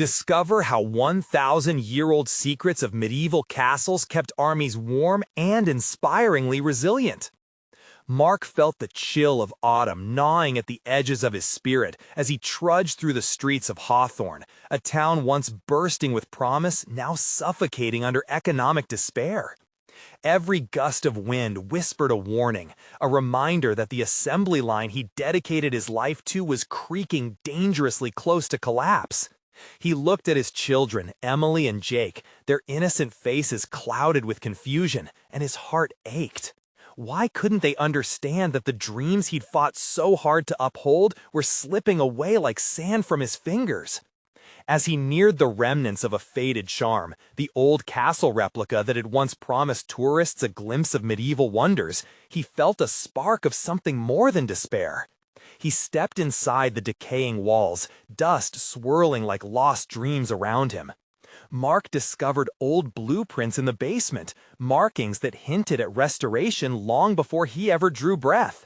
Discover how 1,000-year-old secrets of medieval castles kept armies warm and inspiringly resilient. Mark felt the chill of autumn gnawing at the edges of his spirit as he trudged through the streets of Hawthorne, a town once bursting with promise, now suffocating under economic despair. Every gust of wind whispered a warning, a reminder that the assembly line he dedicated his life to was creaking dangerously close to collapse. He looked at his children, Emily and Jake, their innocent faces clouded with confusion, and his heart ached. Why couldn't they understand that the dreams he'd fought so hard to uphold were slipping away like sand from his fingers? As he neared the remnants of a faded charm, the old castle replica that had once promised tourists a glimpse of medieval wonders, he felt a spark of something more than despair. He stepped inside the decaying walls, dust swirling like lost dreams around him. Mark discovered old blueprints in the basement, markings that hinted at restoration long before he ever drew breath.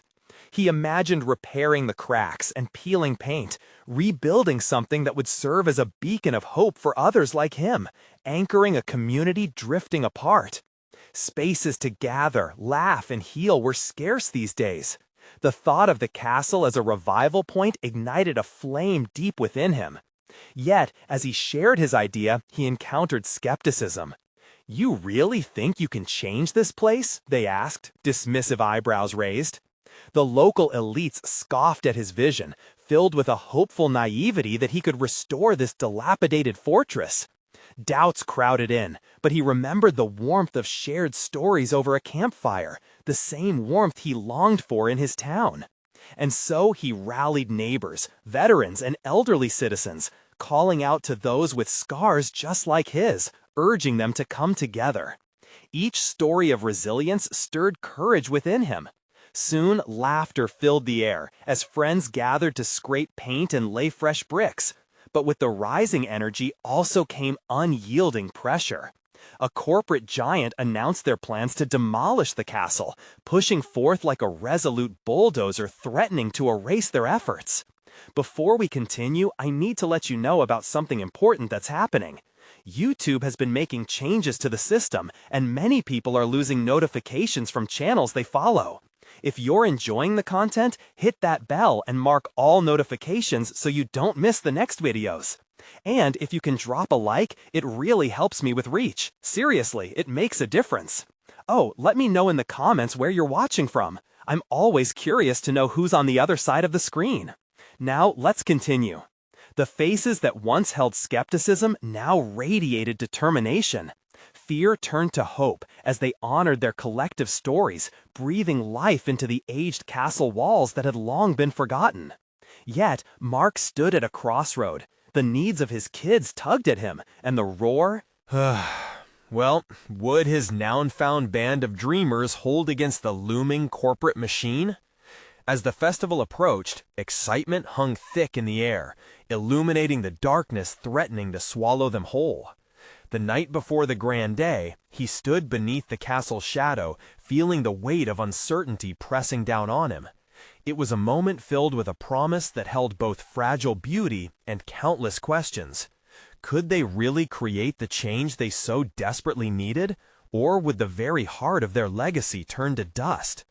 He imagined repairing the cracks and peeling paint, rebuilding something that would serve as a beacon of hope for others like him, anchoring a community drifting apart. Spaces to gather, laugh, and heal were scarce these days. The thought of the castle as a revival point ignited a flame deep within him. Yet, as he shared his idea, he encountered skepticism. "You really think you can change this place?" they asked, dismissive eyebrows raised. The local elites scoffed at his vision, filled with a hopeful naivety that he could restore this dilapidated fortress. Doubts crowded in, but he remembered the warmth of shared stories over a campfire, the same warmth he longed for in his town. And so he rallied neighbors, veterans, and elderly citizens, calling out to those with scars just like his, urging them to come together. Each story of resilience stirred courage within him. Soon, laughter filled the air as friends gathered to scrape paint and lay fresh bricks. But with the rising energy also came unyielding pressure. A corporate giant announced their plans to demolish the castle, pushing forth like a resolute bulldozer threatening to erase their efforts. Before we continue, I need to let you know about something important that's happening. YouTube has been making changes to the system, and many people are losing notifications from channels they follow. If you're enjoying the content, hit that bell and mark all notifications so you don't miss the next videos. And if you can drop a like, it really helps me with reach. Seriously, it makes a difference. Oh, let me know in the comments where you're watching from. I'm always curious to know who's on the other side of the screen. Now, let's continue. The faces that once held skepticism now radiated determination. Fear turned to hope as they honored their collective stories, breathing life into the aged castle walls that had long been forgotten. Yet, Mark stood at a crossroad. The needs of his kids tugged at him, and the roar... Well, would his now-found band of dreamers hold against the looming corporate machine? As the festival approached, excitement hung thick in the air, illuminating the darkness threatening to swallow them whole. The night before the grand day, he stood beneath the castle's shadow, feeling the weight of uncertainty pressing down on him. It was a moment filled with a promise that held both fragile beauty and countless questions. Could they really create the change they so desperately needed, or would the very heart of their legacy turn to dust?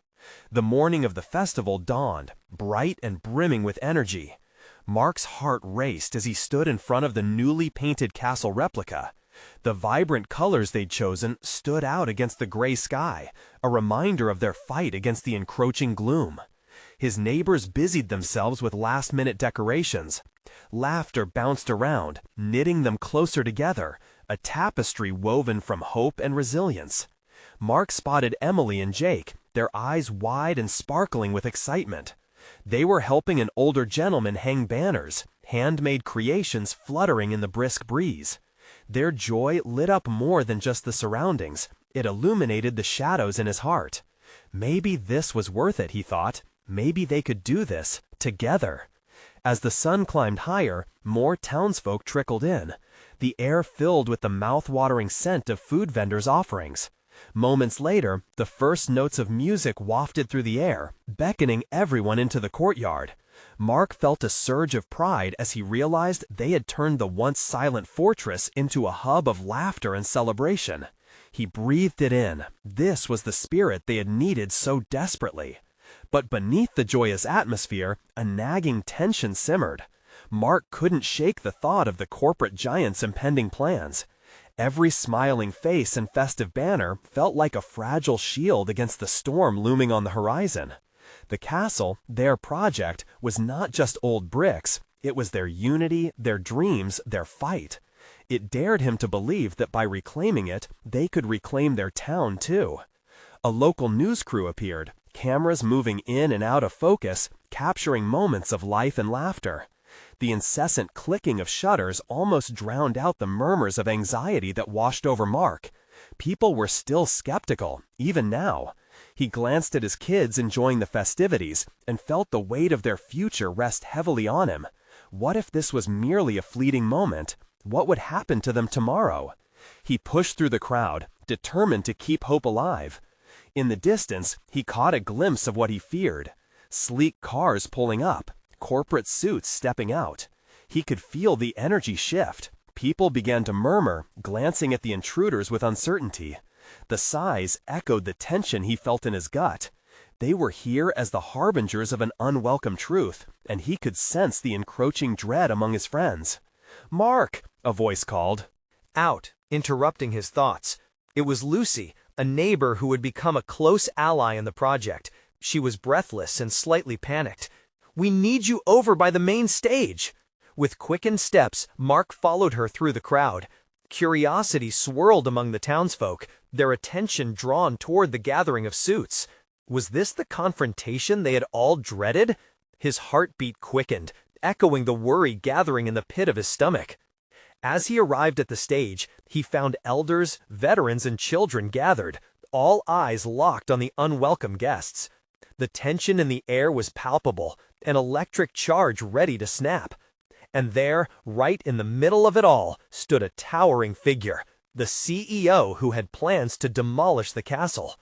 The morning of the festival dawned, bright and brimming with energy. Mark's heart raced as he stood in front of the newly painted castle replica. The vibrant colors they'd chosen stood out against the gray sky, a reminder of their fight against the encroaching gloom. His neighbors busied themselves with last-minute decorations. Laughter bounced around, knitting them closer together, a tapestry woven from hope and resilience. Mark spotted Emily and Jake, their eyes wide and sparkling with excitement. They were helping an older gentleman hang banners, handmade creations fluttering in the brisk breeze. Their joy lit up more than just the surroundings. It illuminated the shadows in his heart. Maybe this was worth it, he thought. Maybe they could do this, together. As the sun climbed higher, more townsfolk trickled in, the air filled with the mouth-watering scent of food vendors' offerings. Moments later, the first notes of music wafted through the air, beckoning everyone into the courtyard. Mark felt a surge of pride as he realized they had turned the once silent fortress into a hub of laughter and celebration. He breathed it in. This was the spirit they had needed so desperately. But beneath the joyous atmosphere, a nagging tension simmered. Mark couldn't shake the thought of the corporate giant's impending plans. Every smiling face and festive banner felt like a fragile shield against the storm looming on the horizon. The castle, their project, was not just old bricks, it was their unity, their dreams, their fight. It dared him to believe that by reclaiming it, they could reclaim their town too. A local news crew appeared, cameras moving in and out of focus, capturing moments of life and laughter. The incessant clicking of shutters almost drowned out the murmurs of anxiety that washed over Mark. People were still skeptical, even now. He glanced at his kids enjoying the festivities and felt the weight of their future rest heavily on him. What if this was merely a fleeting moment? What would happen to them tomorrow? He pushed through the crowd, determined to keep hope alive. In the distance, he caught a glimpse of what he feared. Sleek cars pulling up, corporate suits stepping out. He could feel the energy shift. People began to murmur, glancing at the intruders with uncertainty. The sighs echoed the tension he felt in his gut. They were here as the harbingers of an unwelcome truth, and he could sense the encroaching dread among his friends. "Mark!" a voice called. Out, interrupting his thoughts. It was Lucy, a neighbor who had become a close ally in the project. She was breathless and slightly panicked. "We need you over by the main stage!" With quickened steps, Mark followed her through the crowd. Curiosity swirled among the townsfolk, their attention drawn toward the gathering of suits. Was this the confrontation they had all dreaded? His heartbeat quickened, echoing the worry gathering in the pit of his stomach. As he arrived at the stage, he found elders, veterans, and children gathered, all eyes locked on the unwelcome guests. The tension in the air was palpable, an electric charge ready to snap. And there, right in the middle of it all, stood a towering figure, the CEO who had plans to demolish the castle.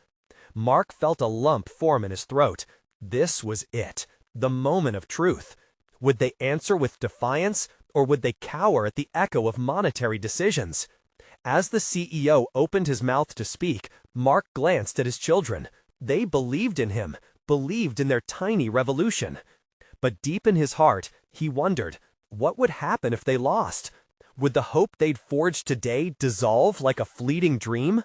Mark felt a lump form in his throat. This was it, the moment of truth. Would they answer with defiance, or would they cower at the echo of monetary decisions? As the CEO opened his mouth to speak, Mark glanced at his children. They believed in him, believed in their tiny revolution. But deep in his heart, he wondered, what would happen if they lost? Would the hope they'd forged today dissolve like a fleeting dream?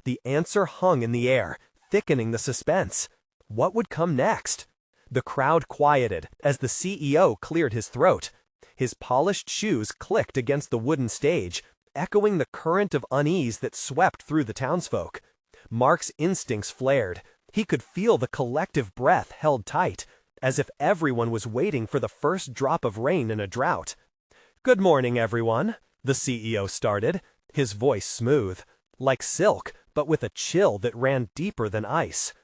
The answer hung in the air, thickening the suspense. What would come next? The crowd quieted as the CEO cleared his throat. His polished shoes clicked against the wooden stage, echoing the current of unease that swept through the townsfolk. Mark's instincts flared. He could feel the collective breath held tight, as if everyone was waiting for the first drop of rain in a drought. "Good morning, everyone," the CEO started, his voice smooth, like silk, but with a chill that ran deeper than ice.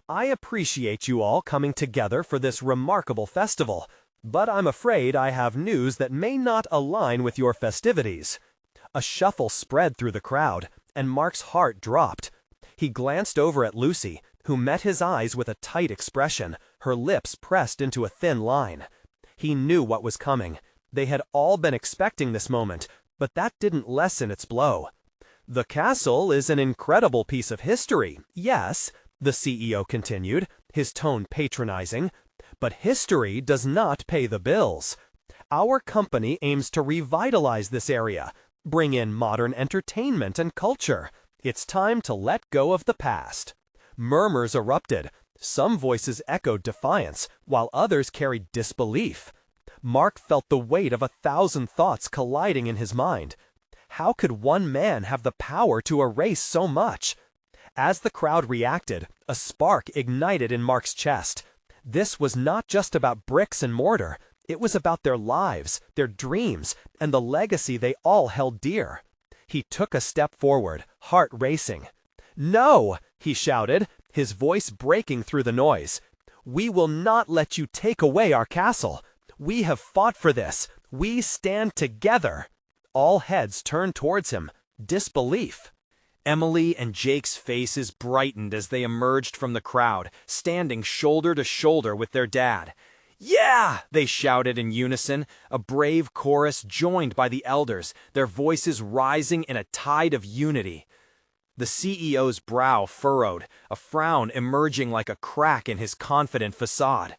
"I appreciate you all coming together for this remarkable festival, but I'm afraid I have news that may not align with your festivities." A shuffle spread through the crowd, and Mark's heart dropped. He glanced over at Lucy, who met his eyes with a tight expression, her lips pressed into a thin line. He knew what was coming. They had all been expecting this moment, but that didn't lessen its blow. "The castle is an incredible piece of history, yes," the CEO continued, his tone patronizing, "but history does not pay the bills. Our company aims to revitalize this area, bring in modern entertainment and culture. It's time to let go of the past." Murmurs erupted. Some voices echoed defiance, while others carried disbelief. Mark felt the weight of 1,000 thoughts colliding in his mind. How could one man have the power to erase so much? As the crowd reacted, a spark ignited in Mark's chest. This was not just about bricks and mortar. It was about their lives, their dreams, and the legacy they all held dear. He took a step forward, heart racing. "No!" he shouted, his voice breaking through the noise. "We will not let you take away our castle. We have fought for this. We stand together." All heads turned towards him, disbelief. Emily and Jake's faces brightened as they emerged from the crowd, standing shoulder to shoulder with their dad. "Yeah!" they shouted in unison, a brave chorus joined by the elders, their voices rising in a tide of unity. The CEO's brow furrowed, a frown emerging like a crack in his confident facade.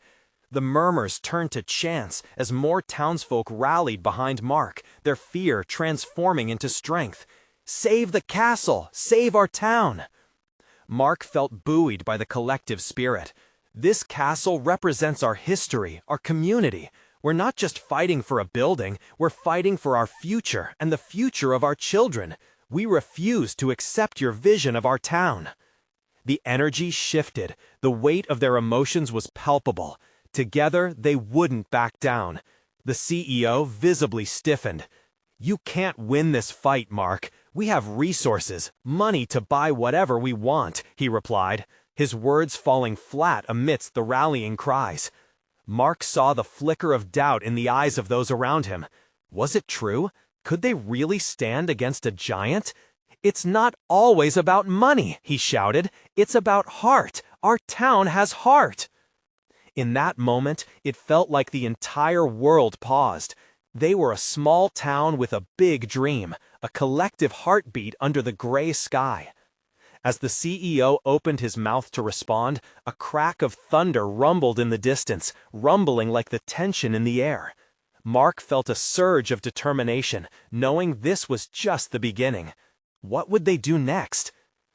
The murmurs turned to chants as more townsfolk rallied behind Mark, their fear transforming into strength. "Save the castle! Save our town!" Mark felt buoyed by the collective spirit. This castle represents our history, our community. We're not just fighting for a building, we're fighting for our future and the future of our children. We refuse to accept your vision of our town. The energy shifted. The weight of their emotions was palpable. Together, they wouldn't back down. The CEO visibly stiffened. "You can't win this fight, Mark. We have resources, money to buy whatever we want," he replied, his words falling flat amidst the rallying cries. Mark saw the flicker of doubt in the eyes of those around him. Was it true? Could they really stand against a giant? "It's not always about money," he shouted. "It's about heart. Our town has heart." In that moment, it felt like the entire world paused. They were a small town with a big dream, a collective heartbeat under the gray sky. As the CEO opened his mouth to respond, a crack of thunder rumbled in the distance, rumbling like the tension in the air. Mark felt a surge of determination, knowing this was just the beginning. What would they do next?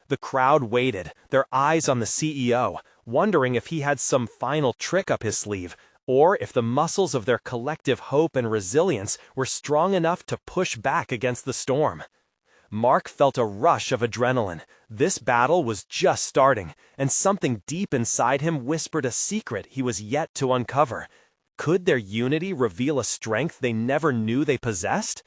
The crowd waited, their eyes on the CEO, wondering if he had some final trick up his sleeve, or if the muscles of their collective hope and resilience were strong enough to push back against the storm. Mark felt a rush of adrenaline. This battle was just starting, and something deep inside him whispered a secret he was yet to uncover. Could their unity reveal a strength they never knew they possessed?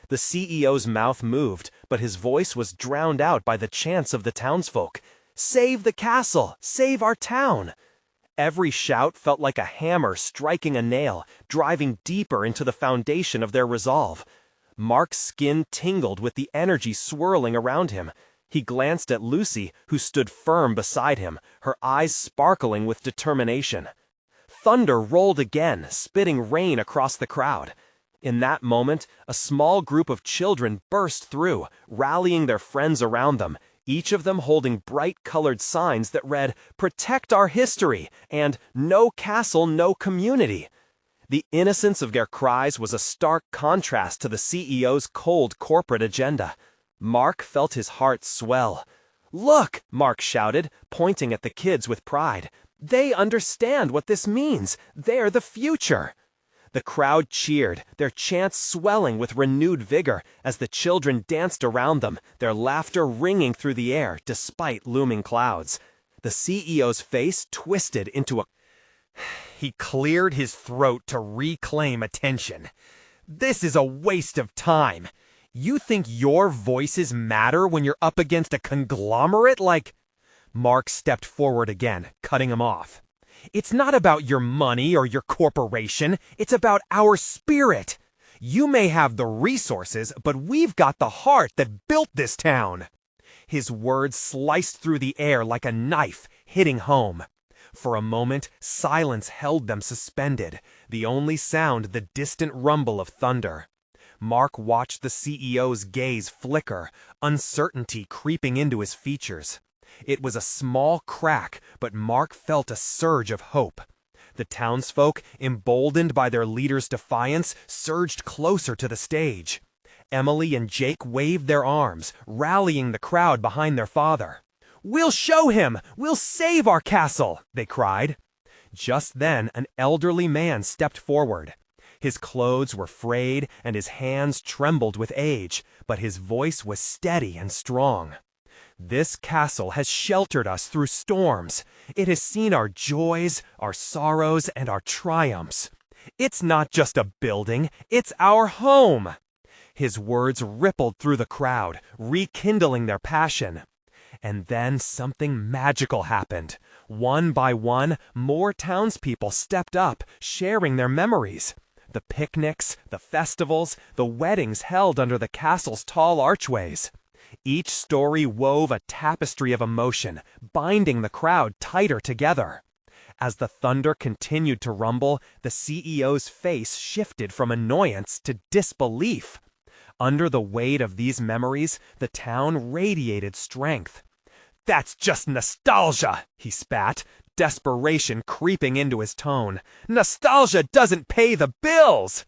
The CEO's mouth moved, but his voice was drowned out by the chants of the townsfolk. "Save the castle! Save our town!" Every shout felt like a hammer striking a nail, driving deeper into the foundation of their resolve. Mark's skin tingled with the energy swirling around him. He glanced at Lucy, who stood firm beside him, her eyes sparkling with determination. Thunder rolled again, spitting rain across the crowd. In that moment, a small group of children burst through, rallying their friends around them, each of them holding bright-colored signs that read, "Protect our history," and "No castle, no community." The innocence of their cries was a stark contrast to the CEO's cold corporate agenda. Mark felt his heart swell. "Look!" Mark shouted, pointing at the kids with pride. "They understand what this means. They're the future." The crowd cheered, their chants swelling with renewed vigor as the children danced around them, their laughter ringing through the air despite looming clouds. The CEO's face twisted into a... He cleared his throat to reclaim attention. "This is a waste of time. You think your voices matter when you're up against a conglomerate like..." Mark stepped forward again, cutting him off. "It's not about your money or your corporation. It's about our spirit. You may have the resources, but we've got the heart that built this town." His words sliced through the air like a knife, hitting home. For a moment, silence held them suspended, the only sound the distant rumble of thunder. Mark watched the CEO's gaze flicker, uncertainty creeping into his features. It was a small crack, but Mark felt a surge of hope. The townsfolk, emboldened by their leader's defiance, surged closer to the stage. Emily and Jake waved their arms, rallying the crowd behind their father. "We'll show him! We'll save our castle!" they cried. Just then, an elderly man stepped forward. His clothes were frayed and his hands trembled with age, but his voice was steady and strong. "This castle has sheltered us through storms. It has seen our joys, our sorrows, and our triumphs. It's not just a building, it's our home." His words rippled through the crowd, rekindling their passion. And then something magical happened. One by one, more townspeople stepped up, sharing their memories. The picnics, the festivals, the weddings held under the castle's tall archways. Each story wove a tapestry of emotion, binding the crowd tighter together. As the thunder continued to rumble, the CEO's face shifted from annoyance to disbelief. Under the weight of these memories, the town radiated strength. "That's just nostalgia," he spat, desperation creeping into his tone. "Nostalgia doesn't pay the bills!"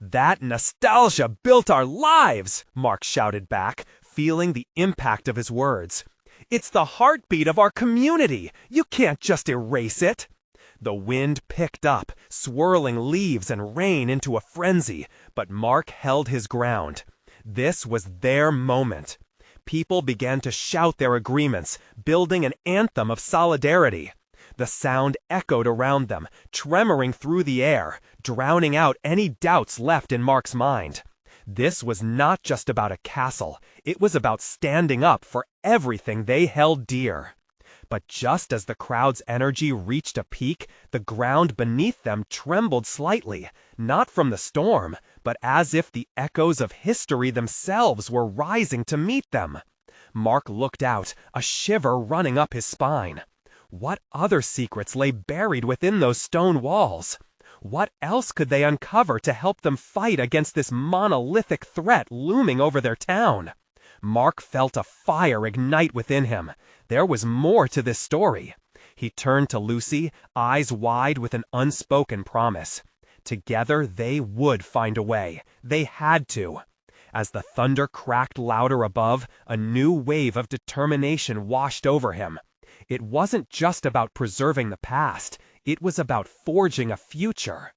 "That nostalgia built our lives!" Mark shouted back, feeling the impact of his words. "It's the heartbeat of our community. You can't just erase it." The wind picked up, swirling leaves and rain into a frenzy, but Mark held his ground. This was their moment. People began to shout their agreements, building an anthem of solidarity. The sound echoed around them, tremoring through the air, drowning out any doubts left in Mark's mind. This was not just about a castle. It was about standing up for everything they held dear. But just as the crowd's energy reached a peak, the ground beneath them trembled slightly, not from the storm, but as if the echoes of history themselves were rising to meet them. Mark looked out, a shiver running up his spine. What other secrets lay buried within those stone walls? What else could they uncover to help them fight against this monolithic threat looming over their town? Mark felt a fire ignite within him. There was more to this story. He turned to Lucy, eyes wide with an unspoken promise. Together they would find a way. They had to. As the thunder cracked louder above, a new wave of determination washed over him. It wasn't just about preserving the past. It was about forging a future.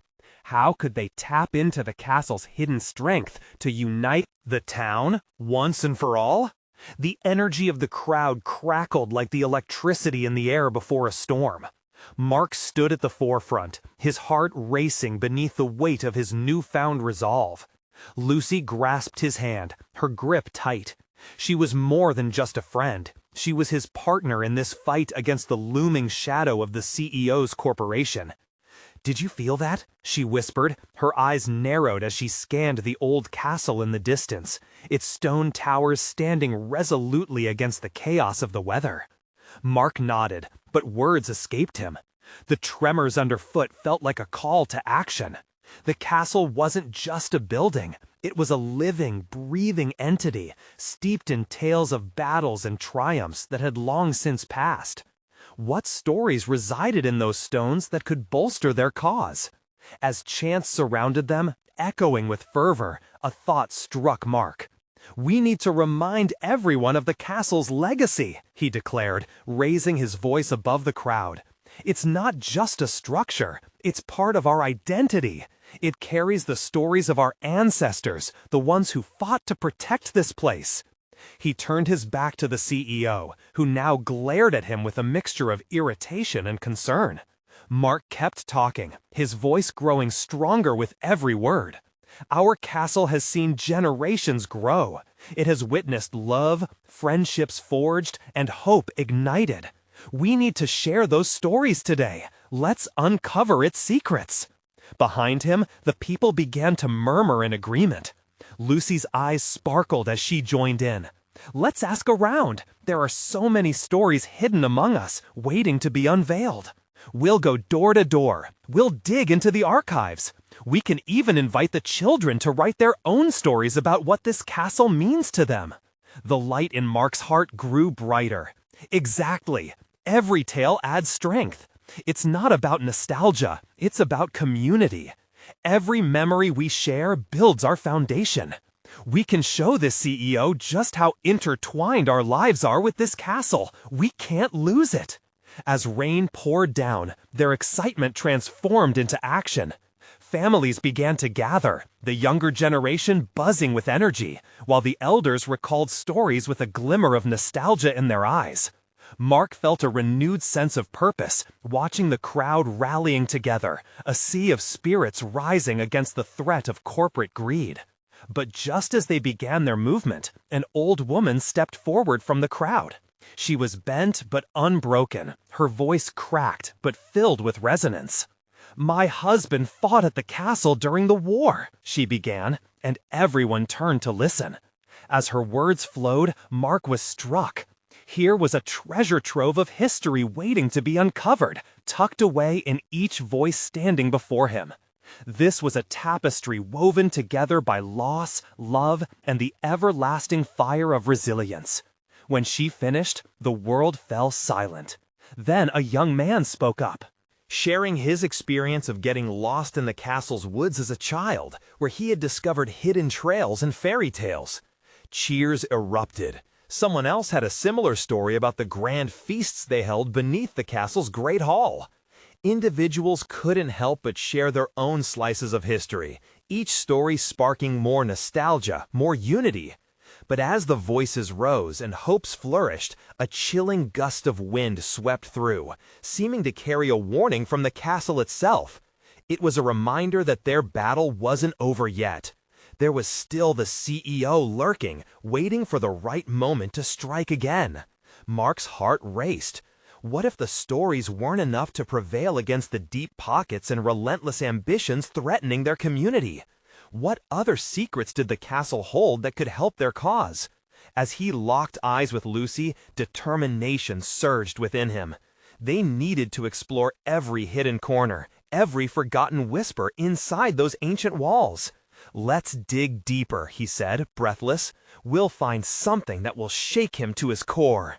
How could they tap into the castle's hidden strength to unite The town, once and for all? The energy of the crowd crackled like the electricity in the air before a storm. Mark stood at the forefront, his heart racing beneath the weight of his newfound resolve. Lucy grasped his hand, her grip tight. She was more than just a friend. She was his partner in this fight against the looming shadow of the CEO's corporation. "Did you feel that?" she whispered, her eyes narrowed as she scanned the old castle in the distance, its stone towers standing resolutely against the chaos of the weather. Mark nodded, but words escaped him. The tremors underfoot felt like a call to action. The castle wasn't just a building. It was a living, breathing entity, steeped in tales of battles and triumphs that had long since passed. What stories resided in those stones that could bolster their cause? As chants surrounded them, echoing with fervor, a thought struck Mark. "We need to remind everyone of the castle's legacy," he declared, raising his voice above the crowd. "It's not just a structure, it's part of our identity. It carries the stories of our ancestors, the ones who fought to protect this place." He turned his back to the CEO, who now glared at him with a mixture of irritation and concern. Mark kept talking, his voice growing stronger with every word. "Our castle has seen generations grow. It has witnessed love, friendships forged, and hope ignited. We need to share those stories today. Let's uncover its secrets." Behind him, the people began to murmur in agreement. Lucy's eyes sparkled as she joined in. "Let's ask around. There are so many stories hidden among us, waiting to be unveiled. We'll go door to door. We'll dig into the archives. We can even invite the children to write their own stories about what this castle means to them." The light in Mark's heart grew brighter. Exactly. Every tale adds strength. It's not about nostalgia. It's about community. Every memory we share builds our foundation. We can show this CEO just how intertwined our lives are with this castle. We can't lose it. As rain poured down, their excitement transformed into action. Families began to gather, the younger generation buzzing with energy, while the elders recalled stories with a glimmer of nostalgia in their eyes. Mark felt a renewed sense of purpose, watching the crowd rallying together, a sea of spirits rising against the threat of corporate greed. But just as they began their movement, an old woman stepped forward from the crowd. She was bent but unbroken, her voice cracked but filled with resonance. "My husband fought at the castle during the war," she began, and everyone turned to listen. As her words flowed, Mark was struck. Here was a treasure trove of history waiting to be uncovered, tucked away in each voice standing before him. This was a tapestry woven together by loss, love, and the everlasting fire of resilience. When she finished, the world fell silent. Then a young man spoke up, sharing his experience of getting lost in the castle's woods as a child, where he had discovered hidden trails and fairy tales. Cheers erupted. Someone else had a similar story about the grand feasts they held beneath the castle's great hall. Individuals couldn't help but share their own slices of history, each story sparking more nostalgia, more unity. But as the voices rose and hopes flourished, a chilling gust of wind swept through, seeming to carry a warning from the castle itself. It was a reminder that their battle wasn't over yet. There was still the CEO lurking, waiting for the right moment to strike again. Mark's heart raced. What if the stories weren't enough to prevail against the deep pockets and relentless ambitions threatening their community? What other secrets did the castle hold that could help their cause? As he locked eyes with Lucy, determination surged within him. They needed to explore every hidden corner, every forgotten whisper inside those ancient walls. "Let's dig deeper," he said, breathless. "We'll find something that will shake him to his core."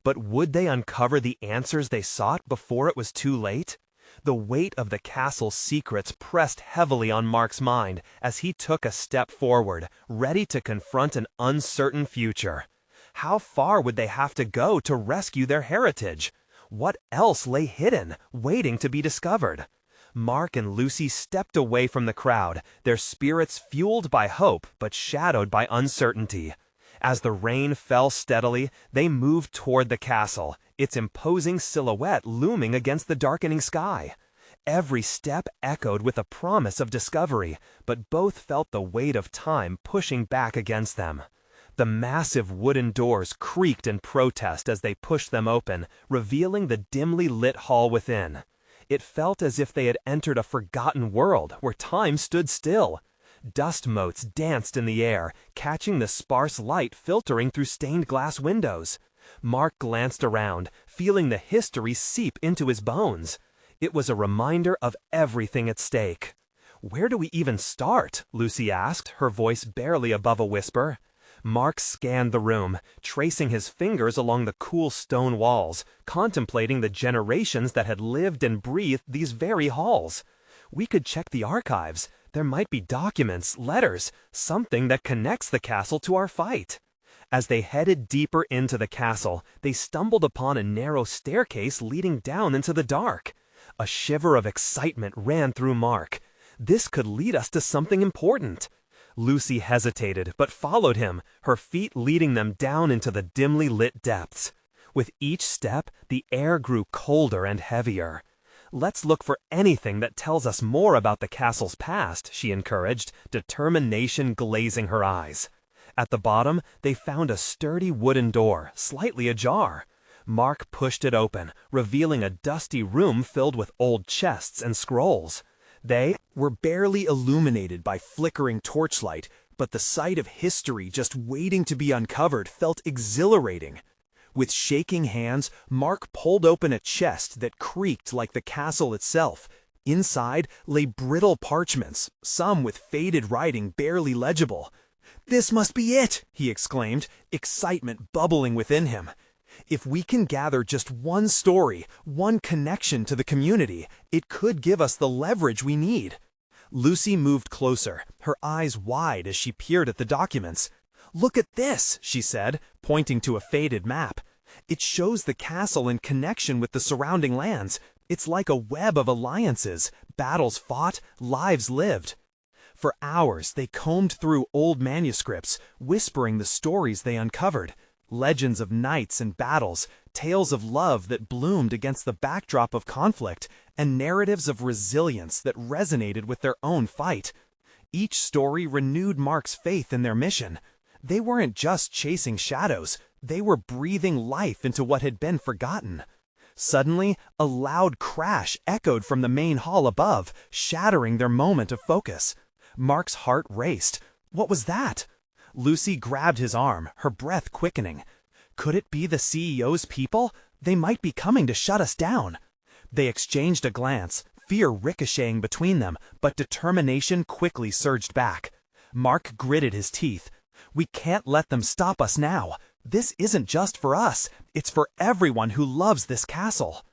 But would they uncover the answers they sought before it was too late? The weight of the castle's secrets pressed heavily on Mark's mind as he took a step forward, ready to confront an uncertain future. How far would they have to go to rescue their heritage? What else lay hidden, waiting to be discovered? Mark and Lucy stepped away from the crowd, their spirits fueled by hope but shadowed by uncertainty. As the rain fell steadily, they moved toward the castle, its imposing silhouette looming against the darkening sky. Every step echoed with a promise of discovery, but both felt the weight of time pushing back against them. The massive wooden doors creaked in protest as they pushed them open, revealing the dimly lit hall within. It felt as if they had entered a forgotten world where time stood still. Dust motes danced in the air, catching the sparse light filtering through stained glass windows. Mark glanced around, feeling the history seep into his bones. It was a reminder of everything at stake. "Where do we even start?" Lucy asked, her voice barely above a whisper. Mark scanned the room, tracing his fingers along the cool stone walls, contemplating the generations that had lived and breathed these very halls. "We could check the archives. There might be documents, letters, something that connects the castle to our fight." As they headed deeper into the castle, they stumbled upon a narrow staircase leading down into the dark. A shiver of excitement ran through Mark. This could lead us to something important. Lucy hesitated, but followed him, her feet leading them down into the dimly lit depths. With each step, the air grew colder and heavier. "Let's look for anything that tells us more about the castle's past," she encouraged, determination glazing her eyes. At the bottom, they found a sturdy wooden door, slightly ajar. Mark pushed it open, revealing a dusty room filled with old chests and scrolls. They were barely illuminated by flickering torchlight, but the sight of history just waiting to be uncovered felt exhilarating. With shaking hands, Mark pulled open a chest that creaked like the castle itself. Inside lay brittle parchments, some with faded writing barely legible. "This must be it!" he exclaimed, excitement bubbling within him. "If we can gather just one story, one connection to the community, it could give us the leverage we need." Lucy moved closer, her eyes wide as she peered at the documents. "Look at this," she said, pointing to a faded map. "It shows the castle in connection with the surrounding lands. It's like a web of alliances, battles fought, lives lived." For hours, they combed through old manuscripts, whispering the stories they uncovered. Legends of knights and battles, tales of love that bloomed against the backdrop of conflict, and narratives of resilience that resonated with their own fight. Each story renewed Mark's faith in their mission. They weren't just chasing shadows, they were breathing life into what had been forgotten. Suddenly, a loud crash echoed from the main hall above, shattering their moment of focus. Mark's heart raced. What was that? Lucy grabbed his arm, her breath quickening. Could it be the CEO's people? They might be coming to shut us down. They exchanged a glance, fear ricocheting between them, but determination quickly surged back. Mark gritted his teeth. We can't let them stop us now. This isn't just for us, it's for everyone who loves this castle.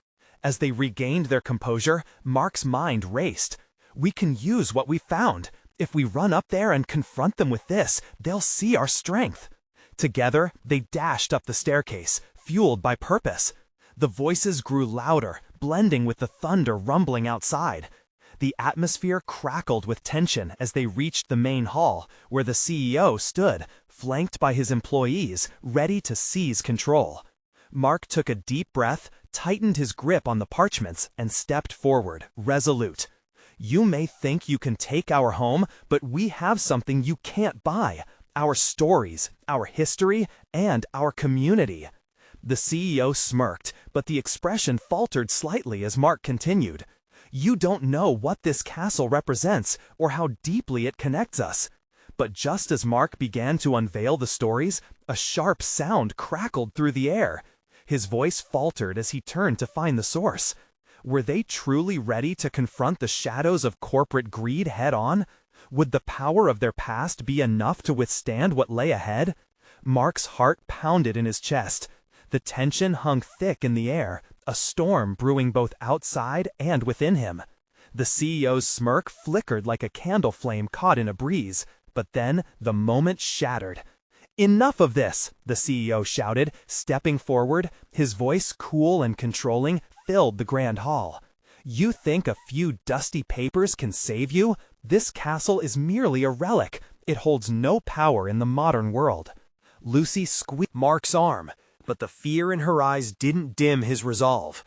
As they regained their composure, Mark's mind raced. We can use what we found. If we run up there and confront them with this, they'll see our strength. Together, they dashed up the staircase, fueled by purpose. The voices grew louder, blending with the thunder rumbling outside. The atmosphere crackled with tension as they reached the main hall, where the CEO stood, flanked by his employees, ready to seize control. Mark took a deep breath, tightened his grip on the parchments, and stepped forward, resolute. You may think you can take our home, but we have something you can't buy. Our stories, our history, and our community. The CEO smirked, but the expression faltered slightly as Mark continued. You don't know what this castle represents or how deeply it connects us. But just as Mark began to unveil the stories, a sharp sound crackled through the air. His voice faltered as he turned to find the source. Were they truly ready to confront the shadows of corporate greed head-on? Would the power of their past be enough to withstand what lay ahead? Mark's heart pounded in his chest. The tension hung thick in the air, a storm brewing both outside and within him. The CEO's smirk flickered like a candle flame caught in a breeze, but then the moment shattered. Enough of this, the CEO shouted, stepping forward. His voice, cool and controlling, filled the grand hall. You think a few dusty papers can save you? This castle is merely a relic. It holds no power in the modern world. Lucy squeezed Mark's arm, but the fear in her eyes didn't dim his resolve.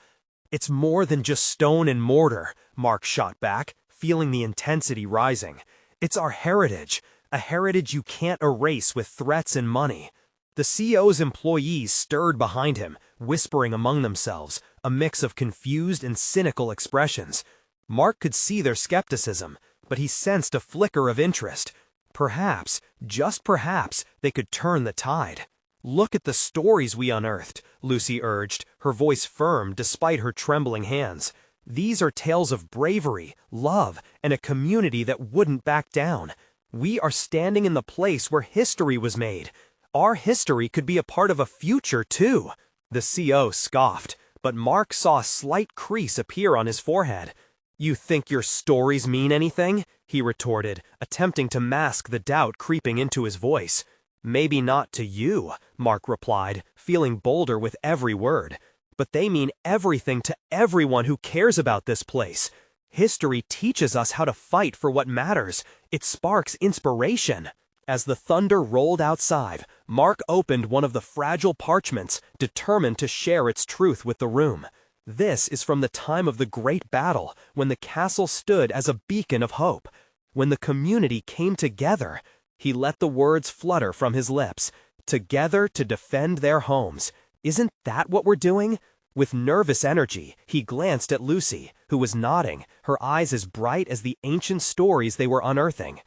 It's more than just stone and mortar, Mark shot back, feeling the intensity rising. It's our heritage, a heritage you can't erase with threats and money. The CEO's employees stirred behind him, whispering among themselves, a mix of confused and cynical expressions. Mark could see their skepticism, but he sensed a flicker of interest. Perhaps, just perhaps, they could turn the tide. Look at the stories we unearthed, Lucy urged, her voice firm despite her trembling hands. These are tales of bravery, love, and a community that wouldn't back down. We are standing in the place where history was made. Our history could be a part of a future, too. The CEO scoffed, but Mark saw a slight crease appear on his forehead. You think your stories mean anything? He retorted, attempting to mask the doubt creeping into his voice. Maybe not to you, Mark replied, feeling bolder with every word. But they mean everything to everyone who cares about this place. History teaches us how to fight for what matters. It sparks inspiration. As the thunder rolled outside, Mark opened one of the fragile parchments, determined to share its truth with the room. This is from the time of the Great Battle, when the castle stood as a beacon of hope. When the community came together, he let the words flutter from his lips. Together to defend their homes. Isn't that what we're doing? With nervous energy, he glanced at Lucy, who was nodding, her eyes as bright as the ancient stories they were unearthing.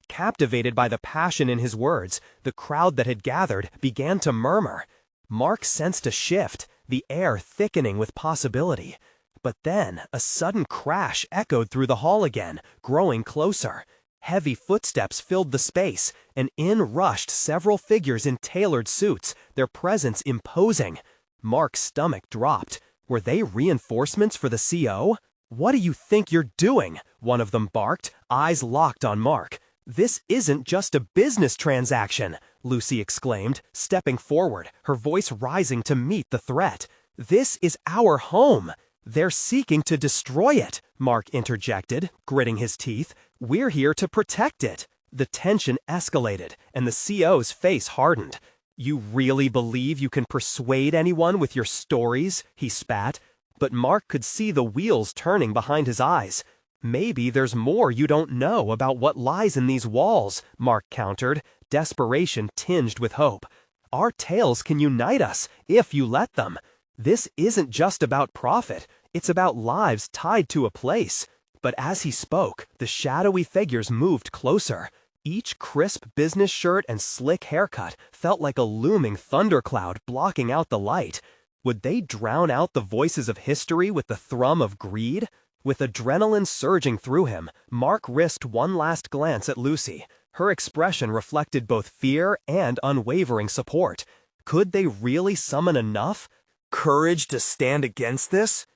Captivated by the passion in his words, the crowd that had gathered began to murmur. Mark sensed a shift, the air thickening with possibility. But then, a sudden crash echoed through the hall again, growing closer. Heavy footsteps filled the space, and in rushed several figures in tailored suits, their presence imposing. Mark's stomach dropped. Were they reinforcements for the CO? What do you think you're doing? One of them barked, eyes locked on Mark. This isn't just a business transaction, Lucy exclaimed, stepping forward, her voice rising to meet the threat. This is our home. They're seeking to destroy it, Mark interjected, gritting his teeth. We're here to protect it. The tension escalated, and the CO's face hardened. You really believe you can persuade anyone with your stories? He spat. But Mark could see the wheels turning behind his eyes. Maybe there's more you don't know about what lies in these walls, Mark countered, desperation tinged with hope. Our tales can unite us, if you let them. This isn't just about profit, it's about lives tied to a place. But as he spoke, the shadowy figures moved closer. Each crisp business shirt and slick haircut felt like a looming thundercloud blocking out the light. Would they drown out the voices of history with the thrum of greed? With adrenaline surging through him, Mark risked one last glance at Lucy. Her expression reflected both fear and unwavering support. Could they really summon enough courage to stand against this?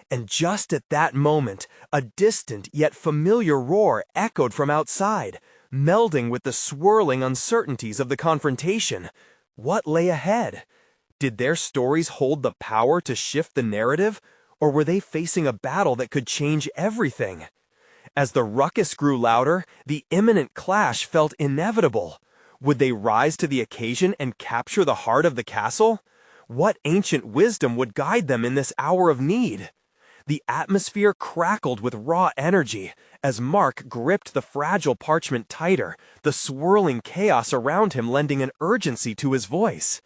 And just at that moment, a distant yet familiar roar echoed from outside, melding with the swirling uncertainties of the confrontation. What lay ahead? Did their stories hold the power to shift the narrative, or were they facing a battle that could change everything? As the ruckus grew louder, the imminent clash felt inevitable. Would they rise to the occasion and capture the heart of the castle? What ancient wisdom would guide them in this hour of need? The atmosphere crackled with raw energy as Mark gripped the fragile parchment tighter, the swirling chaos around him lending an urgency to his voice.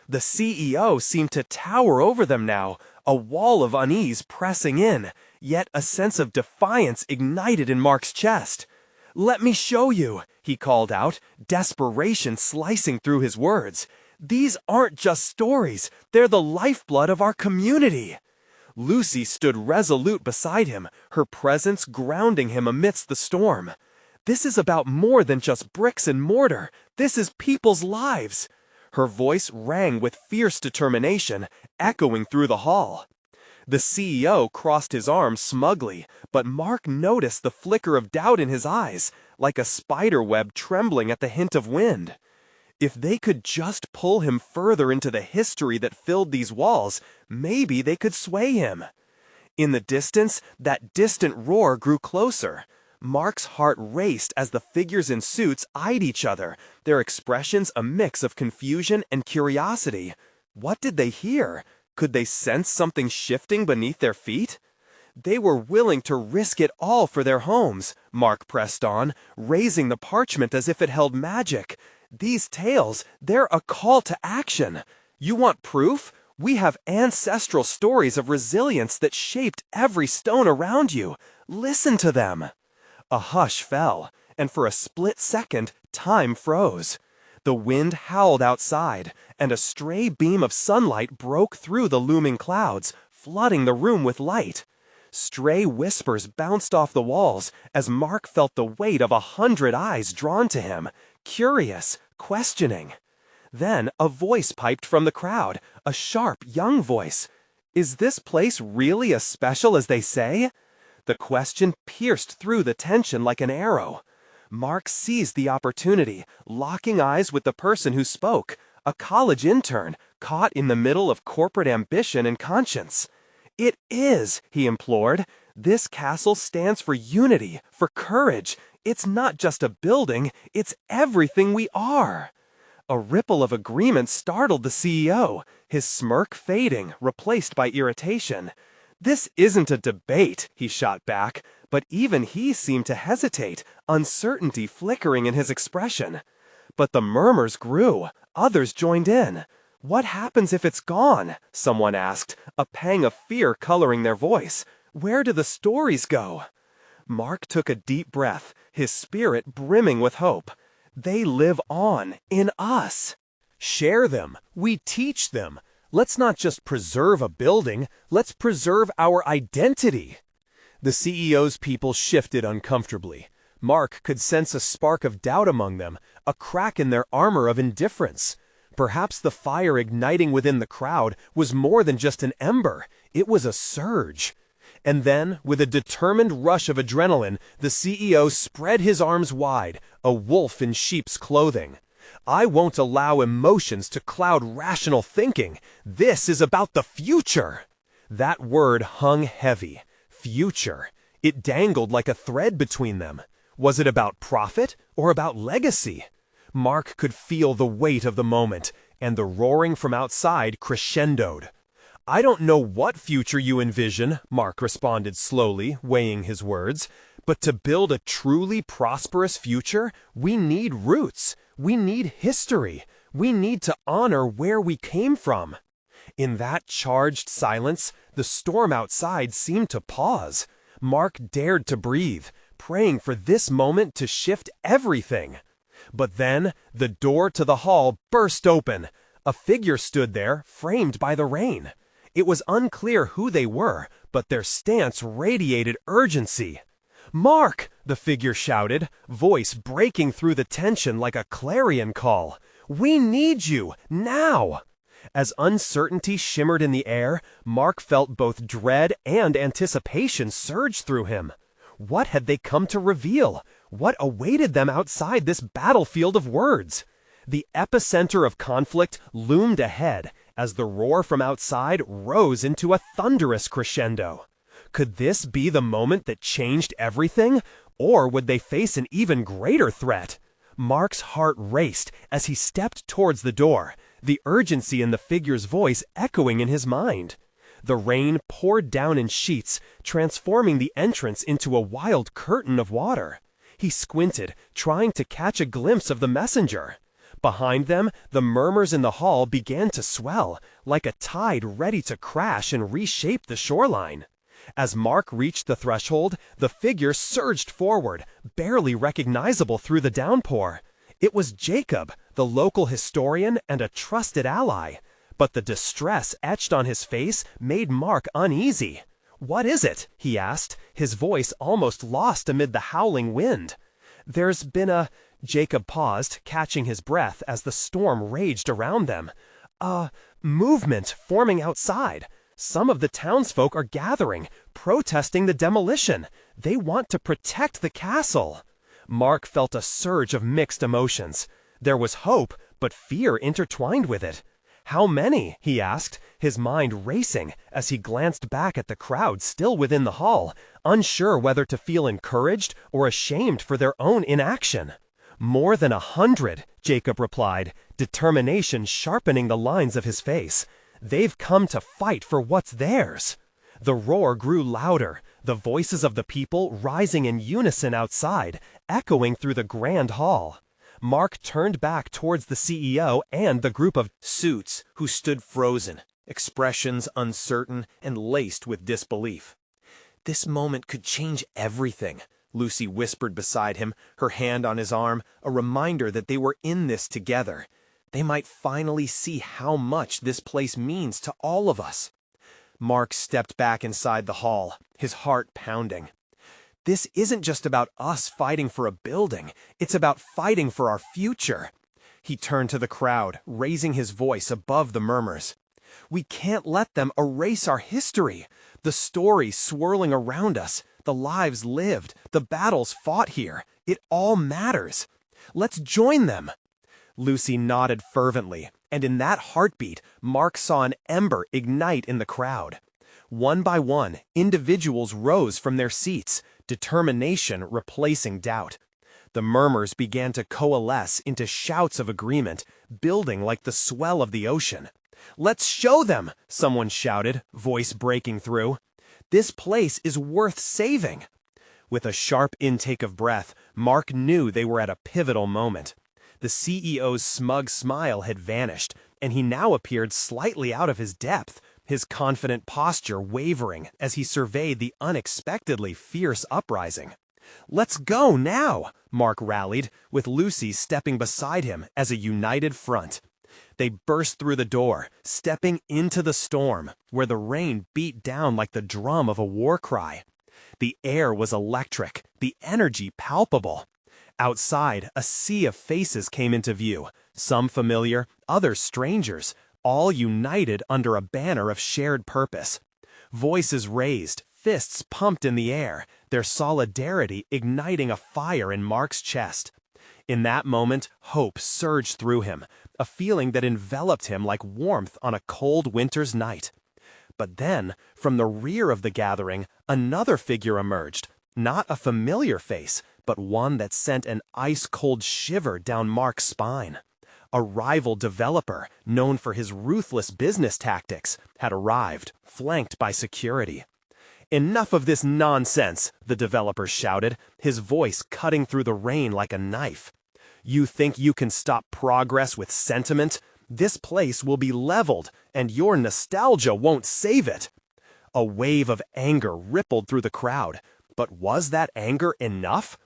The CEO seemed to tower over them now, a wall of unease pressing in, yet a sense of defiance ignited in Mark's chest. "Let me show you," he called out, desperation slicing through his words. "These aren't just stories, they're the lifeblood of our community." Lucy stood resolute beside him, her presence grounding him amidst the storm. "This is about more than just bricks and mortar. This is people's lives." Her voice rang with fierce determination, echoing through the hall. The CEO crossed his arms smugly, but Mark noticed the flicker of doubt in his eyes, like a spider web trembling at the hint of wind. If they could just pull him further into the history that filled these walls, maybe they could sway him. In the distance, that distant roar grew closer. Mark's heart raced as the figures in suits eyed each other, their expressions a mix of confusion and curiosity. What did they hear? Could they sense something shifting beneath their feet? They were willing to risk it all for their homes, Mark pressed on, raising the parchment as if it held magic. These tales, they're a call to action. You want proof? We have ancestral stories of resilience that shaped every stone around you. Listen to them. A hush fell, and for a split second, time froze. The wind howled outside, and a stray beam of sunlight broke through the looming clouds, flooding the room with light. Stray whispers bounced off the walls as Mark felt the weight of 100 eyes drawn to him, curious, questioning. Then a voice piped from the crowd, a sharp, young voice. "Is this place really as special as they say?" The question pierced through the tension like an arrow. Mark seized the opportunity, locking eyes with the person who spoke, a college intern caught in the middle of corporate ambition and conscience. "It is," he implored. "This castle stands for unity, for courage. It's not just a building, it's everything we are." A ripple of agreement startled the CEO, his smirk fading, replaced by irritation. "This isn't a debate," he shot back, but even he seemed to hesitate, uncertainty flickering in his expression. But the murmurs grew. Others joined in. "What happens if it's gone?" someone asked, a pang of fear coloring their voice. "Where do the stories go?" Mark took a deep breath, his spirit brimming with hope. They live on, in us. Share them. We teach them. Let's not just preserve a building, let's preserve our identity. The CEO's people shifted uncomfortably. Mark could sense a spark of doubt among them, a crack in their armor of indifference. Perhaps the fire igniting within the crowd was more than just an ember, it was a surge. And then, with a determined rush of adrenaline, the CEO spread his arms wide, a wolf in sheep's clothing. "I won't allow emotions to cloud rational thinking. This is about the future." That word hung heavy. Future. It dangled like a thread between them. Was it about profit or about legacy? Mark could feel the weight of the moment, and the roaring from outside crescendoed. "I don't know what future you envision," Mark responded slowly, weighing his words, "but to build a truly prosperous future, we need roots. We need history. We need to honor where we came from." In that charged silence, the storm outside seemed to pause. Mark dared to breathe, praying for this moment to shift everything. But then, the door to the hall burst open. A figure stood there, framed by the rain. It was unclear who they were, but their stance radiated urgency. "Mark!" the figure shouted, voice breaking through the tension like a clarion call. "We need you, now!" As uncertainty shimmered in the air, Mark felt both dread and anticipation surge through him. What had they come to reveal? What awaited them outside this battlefield of words? The epicenter of conflict loomed ahead as the roar from outside rose into a thunderous crescendo. Could this be the moment that changed everything? Or would they face an even greater threat? Mark's heart raced as he stepped towards the door, the urgency in the figure's voice echoing in his mind. The rain poured down in sheets, transforming the entrance into a wild curtain of water. He squinted, trying to catch a glimpse of the messenger. Behind them, the murmurs in the hall began to swell, like a tide ready to crash and reshape the shoreline. As Mark reached the threshold, the figure surged forward, barely recognizable through the downpour. It was Jacob, the local historian and a trusted ally. But the distress etched on his face made Mark uneasy. "What is it?" he asked, his voice almost lost amid the howling wind. "There's been a—" Jacob paused, catching his breath as the storm raged around them. "A movement forming outside. Some of the townsfolk are gathering, protesting the demolition. They want to protect the castle." Mark felt a surge of mixed emotions. There was hope, but fear intertwined with it. "How many?" he asked, his mind racing as he glanced back at the crowd still within the hall, unsure whether to feel encouraged or ashamed for their own inaction. "More than 100, Jacob replied, determination sharpening the lines of his face. "They've come to fight for what's theirs." The roar grew louder, the voices of the people rising in unison outside, echoing through the grand hall. Mark turned back towards the CEO and the group of suits who stood frozen, expressions uncertain and laced with disbelief. "This moment could change everything," Lucy whispered beside him, her hand on his arm, a reminder that they were in this together. They might finally see how much this place means to all of us. Mark stepped back inside the hall, his heart pounding. This isn't just about us fighting for a building, it's about fighting for our future. He turned to the crowd, raising his voice above the murmurs. "We can't let them erase our history. The stories swirling around us, the lives lived, the battles fought here, it all matters. Let's join them." Lucy nodded fervently, and in that heartbeat, Mark saw an ember ignite in the crowd. One by one, individuals rose from their seats, determination replacing doubt. The murmurs began to coalesce into shouts of agreement, building like the swell of the ocean. "Let's show them!" someone shouted, voice breaking through. "This place is worth saving." With a sharp intake of breath, Mark knew they were at a pivotal moment. The CEO's smug smile had vanished, and he now appeared slightly out of his depth, his confident posture wavering as he surveyed the unexpectedly fierce uprising. "Let's go now," Mark rallied, with Lucy stepping beside him as a united front. They burst through the door, stepping into the storm, where the rain beat down like the drum of a war cry. The air was electric, the energy palpable. Outside, a sea of faces came into view, some familiar, others strangers, all united under a banner of shared purpose. Voices raised, fists pumped in the air, their solidarity igniting a fire in Mark's chest. In that moment, hope surged through him, a feeling that enveloped him like warmth on a cold winter's night. But then, from the rear of the gathering, another figure emerged, not a familiar face, but one that sent an ice-cold shiver down Mark's spine. A rival developer, known for his ruthless business tactics, had arrived, flanked by security. "Enough of this nonsense," the developer shouted, his voice cutting through the rain like a knife. "You think you can stop progress with sentiment? This place will be leveled, and your nostalgia won't save it." A wave of anger rippled through the crowd, but was that anger enough?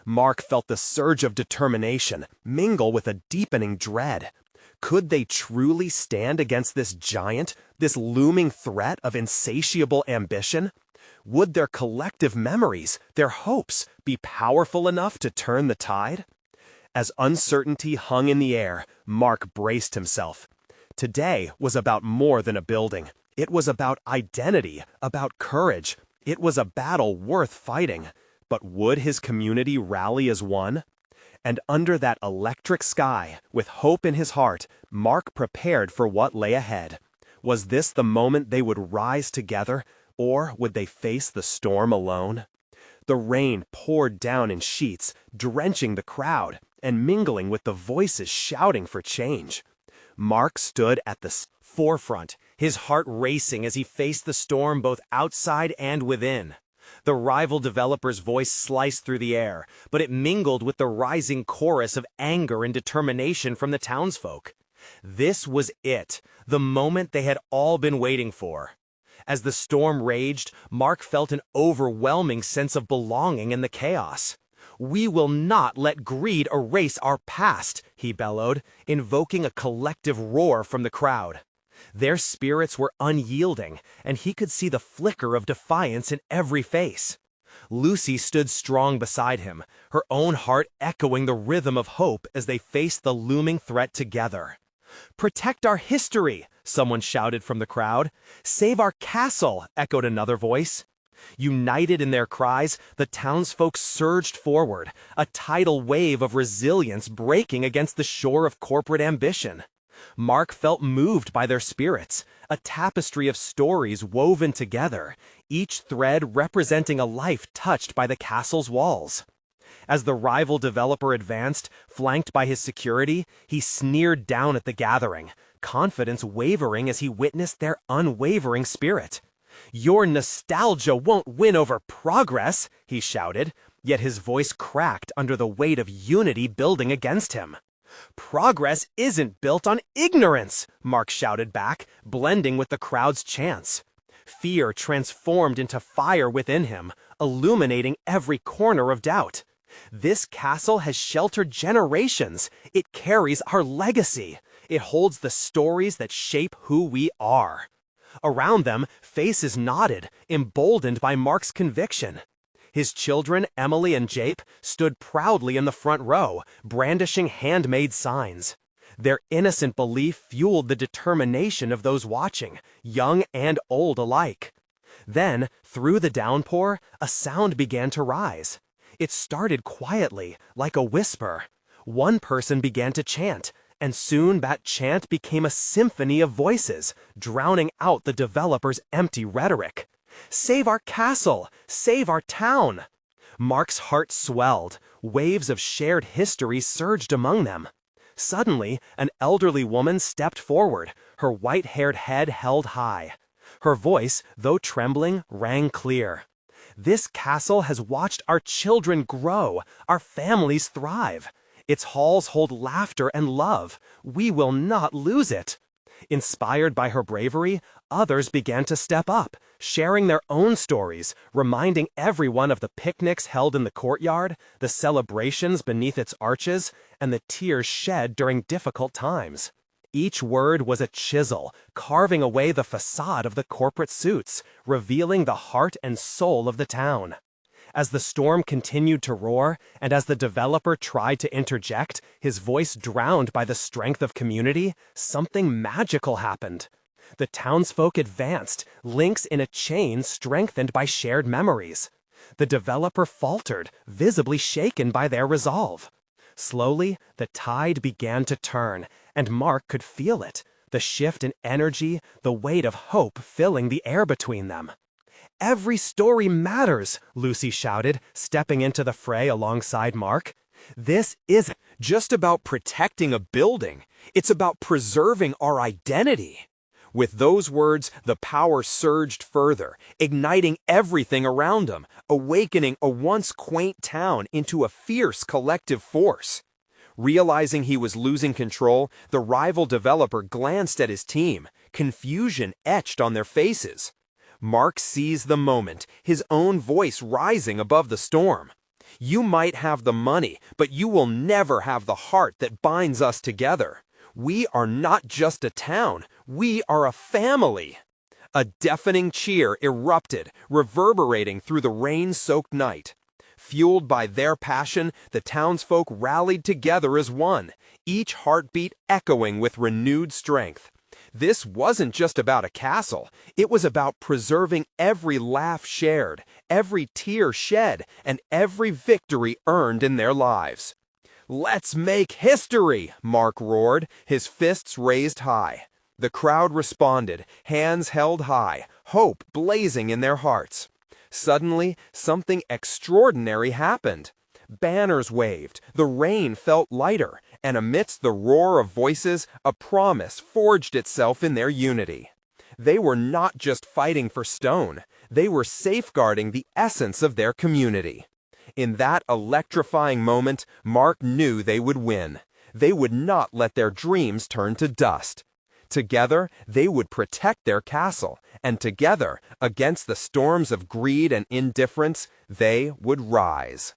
Mark felt the surge of determination mingle with a deepening dread. Could they truly stand against this giant, this looming threat of insatiable ambition? Would their collective memories, their hopes, be powerful enough to turn the tide? As uncertainty hung in the air, Mark braced himself. Today was about more than a building. It was about identity, about courage. It was a battle worth fighting. But would his community rally as one? And under that electric sky, with hope in his heart, Mark prepared for what lay ahead. Was this the moment they would rise together, or would they face the storm alone? The rain poured down in sheets, drenching the crowd and mingling with the voices shouting for change. Mark stood at the forefront, his heart racing as he faced the storm both outside and within. The rival developer's voice sliced through the air, but it mingled with the rising chorus of anger and determination from the townsfolk. This was it, the moment they had all been waiting for. As the storm raged, Mark felt an overwhelming sense of belonging in the chaos. "We will not let greed erase our past," he bellowed, invoking a collective roar from the crowd. Their spirits were unyielding, and he could see the flicker of defiance in every face. Lucy stood strong beside him, her own heart echoing the rhythm of hope as they faced the looming threat together. "Protect our history," someone shouted from the crowd. "Save our castle," echoed another voice. United in their cries, the townsfolk surged forward, a tidal wave of resilience breaking against the shore of corporate ambition. Mark felt moved by their spirits, a tapestry of stories woven together, each thread representing a life touched by the castle's walls. As the rival developer advanced, flanked by his security, he sneered down at the gathering, confidence wavering as he witnessed their unwavering spirit. "Your nostalgia won't win over progress," he shouted, yet his voice cracked under the weight of unity building against him. "Progress isn't built on ignorance," Mark shouted back, blending with the crowd's chants. Fear transformed into fire within him, illuminating every corner of doubt. "This castle has sheltered generations. It carries our legacy. It holds the stories that shape who we are." Around them, faces nodded, emboldened by Mark's conviction. His children, Emily and Jape, stood proudly in the front row, brandishing handmade signs. Their innocent belief fueled the determination of those watching, young and old alike. Then, through the downpour, a sound began to rise. It started quietly, like a whisper. One person began to chant, and soon that chant became a symphony of voices, drowning out the developer's empty rhetoric. "Save our castle! Save our town!" Mark's heart swelled. Waves of shared history surged among them. Suddenly, an elderly woman stepped forward, her white-haired head held high. Her voice, though trembling, rang clear. "This castle has watched our children grow, our families thrive. Its halls hold laughter and love. We will not lose it." Inspired by her bravery, others began to step up, sharing their own stories, reminding everyone of the picnics held in the courtyard, the celebrations beneath its arches, and the tears shed during difficult times. Each word was a chisel, carving away the facade of the corporate suits, revealing the heart and soul of the town. As the storm continued to roar, and as the developer tried to interject, his voice drowned by the strength of community, something magical happened. The townsfolk advanced, links in a chain strengthened by shared memories. The developer faltered, visibly shaken by their resolve. Slowly, the tide began to turn, and Mark could feel it, the shift in energy, the weight of hope filling the air between them. "Every story matters," Lucy shouted, stepping into the fray alongside Mark. "This isn't just about protecting a building. It's about preserving our identity." With those words, the power surged further, igniting everything around him, awakening a once quaint town into a fierce collective force. Realizing he was losing control, the rival developer glanced at his team, confusion etched on their faces. Mark seized the moment, his own voice rising above the storm. You might have the money, but you will never have the heart that binds us together. We are not just a town, we are a family." A deafening cheer erupted, reverberating through the rain-soaked night. Fueled by their passion, the townsfolk rallied together as one, each heartbeat echoing with renewed strength. This wasn't just about a castle, it was about preserving every laugh shared, every tear shed, and every victory earned in their lives. "Let's make history!" Mark roared, his fists raised high. The crowd responded, hands held high, hope blazing in their hearts. Suddenly, something extraordinary happened. Banners waved, the rain felt lighter, and amidst the roar of voices, a promise forged itself in their unity. They were not just fighting for stone, they were safeguarding the essence of their community. In that electrifying moment, Mark knew they would win. They would not let their dreams turn to dust. Together, they would protect their castle, and together, against the storms of greed and indifference, they would rise.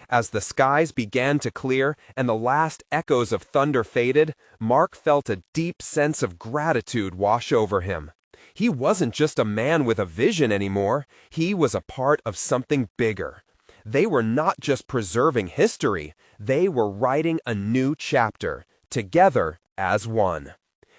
As the skies began to clear and the last echoes of thunder faded, Mark felt a deep sense of gratitude wash over him. He wasn't just a man with a vision anymore, he was a part of something bigger. They were not just preserving history, they were writing a new chapter, together as one.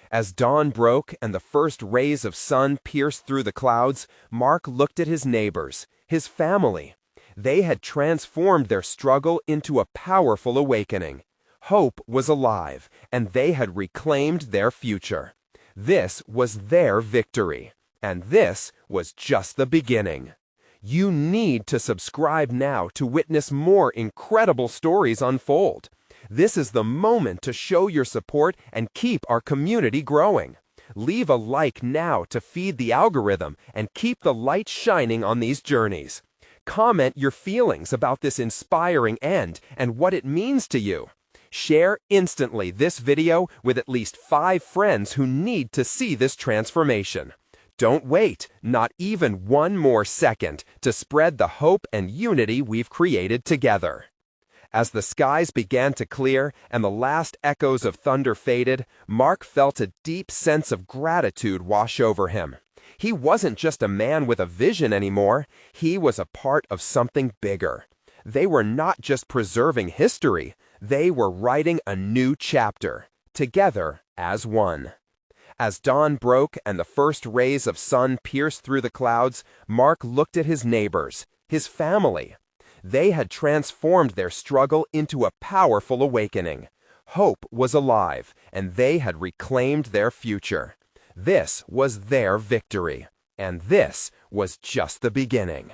As dawn broke and the first rays of sun pierced through the clouds, Mark looked at his neighbors, his family. They had transformed their struggle into a powerful awakening. Hope was alive, and they had reclaimed their future. This was their victory, and this was just the beginning. You need to subscribe now to witness more incredible stories unfold. This is the moment to show your support and keep our community growing. Leave a like now to feed the algorithm and keep the light shining on these journeys. Comment your feelings about this inspiring end and what it means to you. Share instantly this video with at least 5 friends who need to see this transformation. Don't wait, not even one more second, to spread the hope and unity we've created together. As the skies began to clear and the last echoes of thunder faded, Mark felt a deep sense of gratitude wash over him. He wasn't just a man with a vision anymore, he was a part of something bigger. They were not just preserving history, they were writing a new chapter, together as one. As dawn broke and the first rays of sun pierced through the clouds, Mark looked at his neighbors, his family. They had transformed their struggle into a powerful awakening. Hope was alive, and they had reclaimed their future. This was their victory, and this was just the beginning.